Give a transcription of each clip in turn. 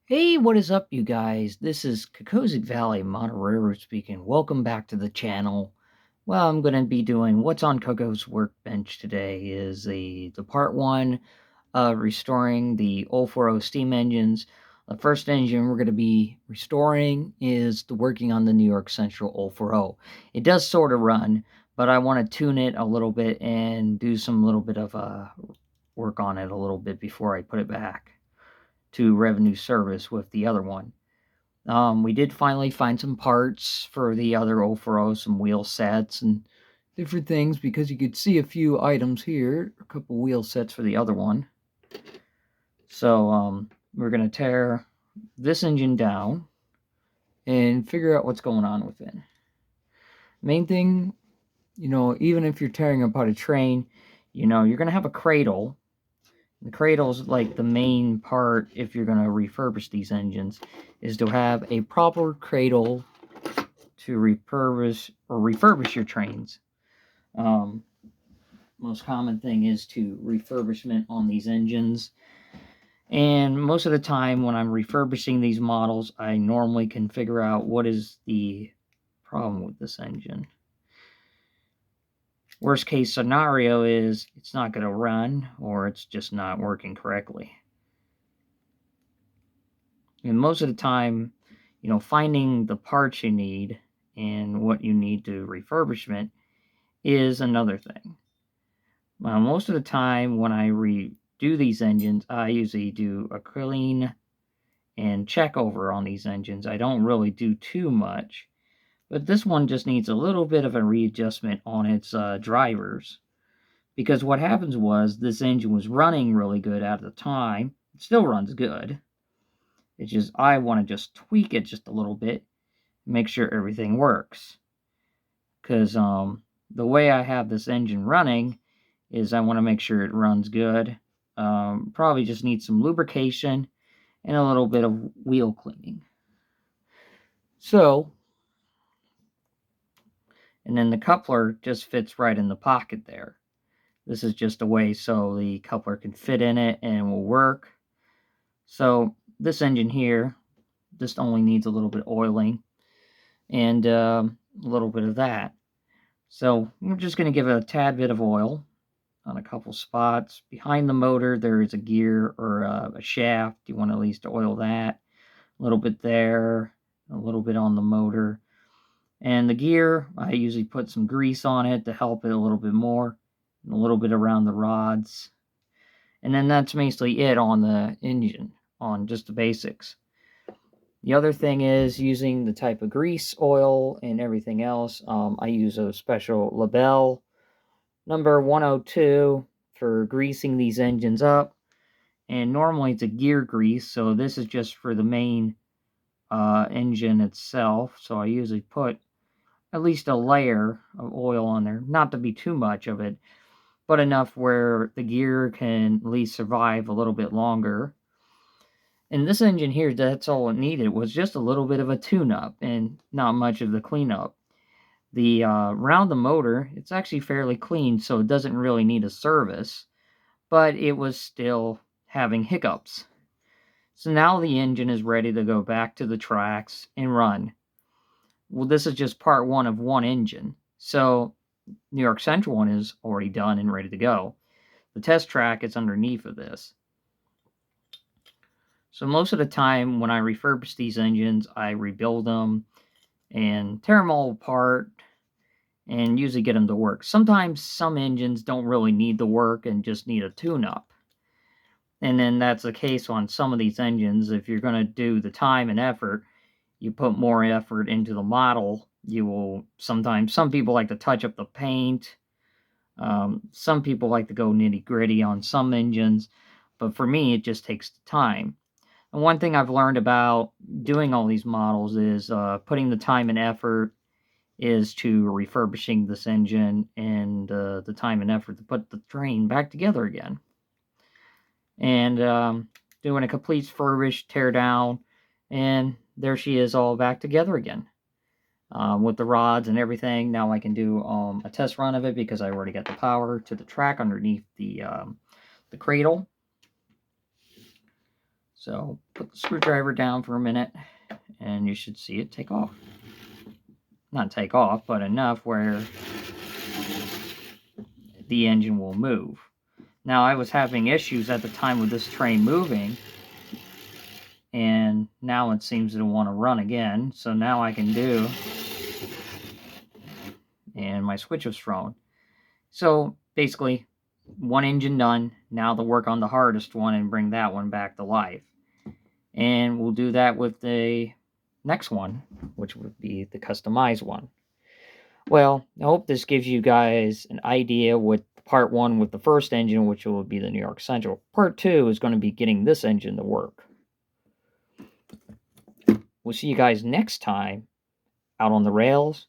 Hey, what is up, you guys? This is Kokozik Valley Monorail speaking. Welcome back to the channel. Well, I'm going to be doing what's on Coco's workbench today is the part one of restoring the 040 steam engines. The first engine we're going to be restoring is the working on the New York Central 040. It does sort of run, but I want to tune it a little bit and do some little bit of work on it a little bit before I put it back to revenue service with the other one. We did finally find some parts for the other 040, some wheel sets and different things, because you could see a few items here, a couple wheel sets for the other one. So we're going to tear this engine down and figure out what's going on with it. Main thing, even if you're tearing apart a train, you're going to have a cradle. The cradle's like the main part if you're going to refurbish these engines, is to have a proper cradle to refurbish your trains. Most common thing is to refurbishment on these engines. And most of the time when I'm refurbishing these models, I normally can figure out what is the problem with this engine. Worst case scenario is it's not going to run, or it's just not working correctly. And most of the time, finding the parts you need and what you need to refurbishment is another thing. Most of the time when I redo these engines, I usually do a clean and check over on these engines. I don't really do too much, but this one just needs a little bit of a readjustment on its drivers. Because what happens was this engine was running really good at the time. It still runs good. It's just I want to just tweak it just a little bit, make sure everything works. Because the way I have this engine running is I want to make sure it runs good. Probably just needs some lubrication and a little bit of wheel cleaning. So, and then the coupler just fits right in the pocket there. This is just a way so the coupler can fit in it and will work. So this engine here just only needs a little bit of oiling and a little bit of that. So we're just going to give it a tad bit of oil on a couple spots. Behind the motor there is a gear or a shaft. You want to at least oil that. A little bit there, a little bit on the motor. And the gear, I usually put some grease on it to help it a little bit more. And a little bit around the rods. And then that's basically it on the engine, on just the basics. The other thing is using the type of grease, oil, and everything else. I use a special Labelle number 102 for greasing these engines up. And normally it's a gear grease, so this is just for the main engine itself. So I usually put at least a layer of oil on there, not to be too much of it, but enough where the gear can at least survive a little bit longer. And this engine here, that's all it needed, was just a little bit of a tune-up and not much of the cleanup. The around the motor, it's actually fairly clean, so it doesn't really need a service, but it was still having hiccups. So now the engine is ready to go back to the tracks and run. Well, this is just part one of one engine. So New York Central one is already done and ready to go. The test track is underneath of this. So most of the time when I refurbish these engines, I rebuild them and tear them all apart and usually get them to work. Sometimes some engines don't really need the work and just need a tune-up. And then that's the case on some of these engines. If you're going to do the time and effort, you put more effort into the model. You will sometimes, some people like to touch up the paint. Some people like to go nitty-gritty on some engines. But for me, it just takes time. And one thing I've learned about doing all these models is putting the time and effort is to refurbishing this engine and the time and effort to put the train back together again. And doing a complete furbish, tear down, and there she is all back together again. With the rods and everything, now I can do a test run of it because I already got the power to the track underneath the cradle. So put the screwdriver down for a minute and you should see it take off. Not take off, but enough where the engine will move. Now, I was having issues at the time with this train moving, and now it seems to want to run again. So now I can do, and my switch was thrown. So basically, one engine done. Now to work on the hardest one and bring that one back to life. And we'll do that with the next one, which would be the customized one. Well, I hope this gives you guys an idea with part one with the first engine, which will be the New York Central. Part two is going to be getting this engine to work. We'll see you guys next time out on the rails.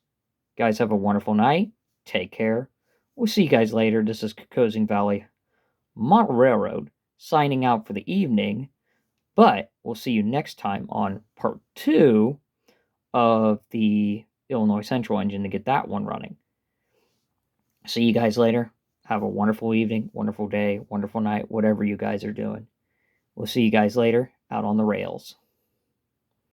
Guys, have a wonderful night. Take care. We'll see you guys later. This is Kokosing Valley Model Railroad signing out for the evening. But we'll see you next time on part two of the Illinois Central engine to get that one running. See you guys later. Have a wonderful evening, wonderful day, wonderful night, whatever you guys are doing. We'll see you guys later out on the rails.